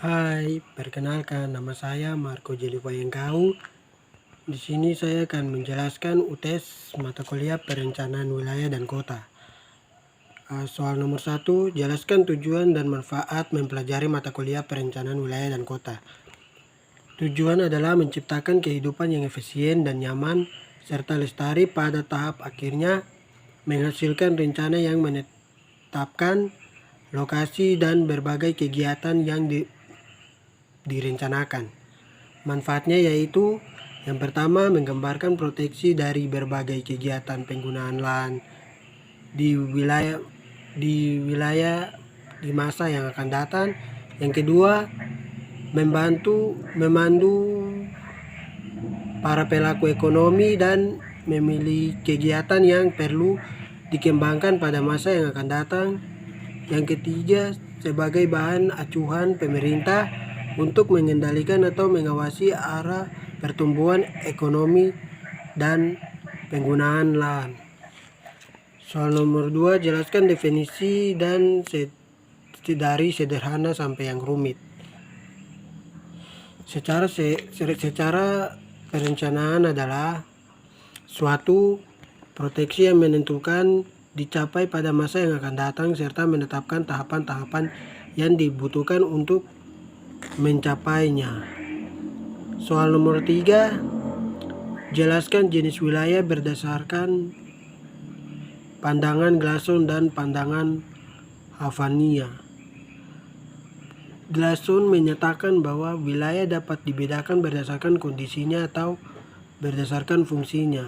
Hai, perkenalkan nama saya Marco Jelivayengkau. Di sini saya akan menjelaskan UTS mata kuliah perencanaan wilayah dan kota. Soal nomor 1, jelaskan tujuan dan manfaat mempelajari mata kuliah perencanaan wilayah dan kota. Tujuan adalah menciptakan kehidupan yang efisien dan nyaman, serta lestari pada tahap akhirnya, menghasilkan rencana yang menetapkan lokasi dan berbagai kegiatan yang direncanakan. Manfaatnya yaitu yang pertama, menggambarkan proteksi dari berbagai kegiatan penggunaan lahan di wilayah di masa yang akan datang. Yang kedua, memandu para pelaku ekonomi dan memilih kegiatan yang perlu dikembangkan pada masa yang akan datang. Yang ketiga, sebagai bahan acuan pemerintah untuk mengendalikan atau mengawasi arah pertumbuhan ekonomi dan penggunaan lahan. Soal nomor 2, jelaskan definisi dan dari sederhana sampai yang rumit. Secara perencanaan adalah suatu proteksi yang menentukan dicapai pada masa yang akan datang serta menetapkan tahapan-tahapan yang dibutuhkan untuk mencapainya. Soal nomor 3, jelaskan jenis wilayah berdasarkan pandangan Glasson dan pandangan Havania. Glasson menyatakan bahwa wilayah dapat dibedakan berdasarkan kondisinya atau berdasarkan fungsinya.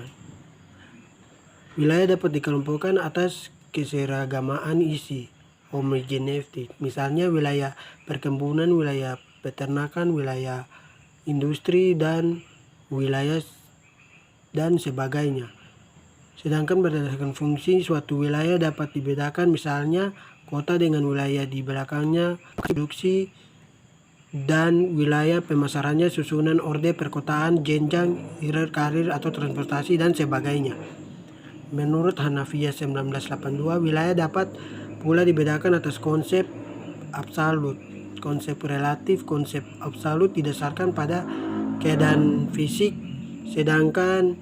Wilayah dapat dikelompokkan atas keseragamaan isi, homogeneity. Misalnya wilayah perkebunan, wilayah peternakan, wilayah industri, dan wilayah dan sebagainya. Sedangkan berdasarkan fungsi, suatu wilayah dapat dibedakan, misalnya kota dengan wilayah di belakangnya, produksi, dan wilayah pemasarannya, susunan orde perkotaan, jenjang karir atau transportasi, dan sebagainya. Menurut Hanafiya 1982, wilayah dapat pula dibedakan atas konsep absolut, konsep relatif, konsep absolut didasarkan pada keadaan fisik, sedangkan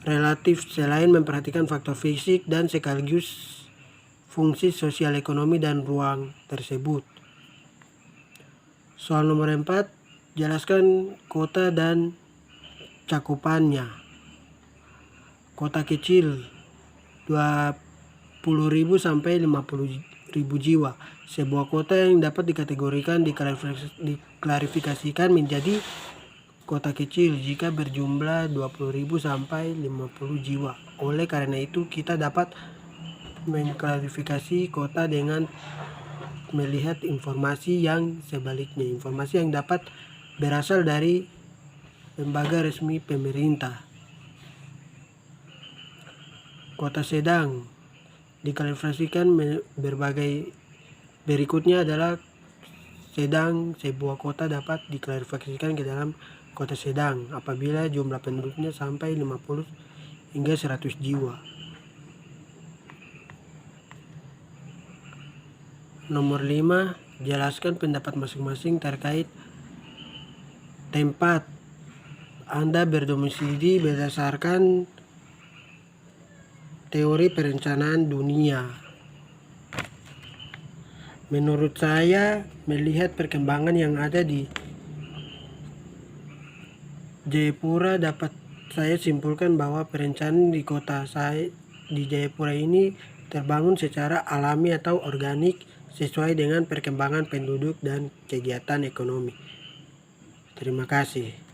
relatif selain memperhatikan faktor fisik dan sekaligus fungsi sosial ekonomi dan ruang tersebut. Soal nomor 4, jelaskan kota dan cakupannya. Kota kecil 20.000 sampai 50.000 jiwa. Sebuah kota yang dapat dikategorikan diklarifikasikan menjadi kota kecil jika berjumlah 20.000 sampai 50 jiwa. Oleh karena itu, kita dapat mengklarifikasi kota dengan melihat informasi yang sebaliknya, informasi yang dapat berasal dari lembaga resmi pemerintah. Kota sedang diklarifikasikan berbagai berikutnya adalah sedang. Sebuah kota dapat diklarifikasikan ke dalam kota sedang apabila jumlah penduduknya sampai 50 hingga 100 jiwa. Nomor 5, jelaskan pendapat masing-masing terkait tempat Anda berdomisili berdasarkan teori perencanaan dunia. Menurut saya, melihat perkembangan yang ada di Jayapura, dapat saya simpulkan bahwa perencanaan di kota saya di Jayapura ini terbangun secara alami atau organik sesuai dengan perkembangan penduduk dan kegiatan ekonomi. Terima kasih.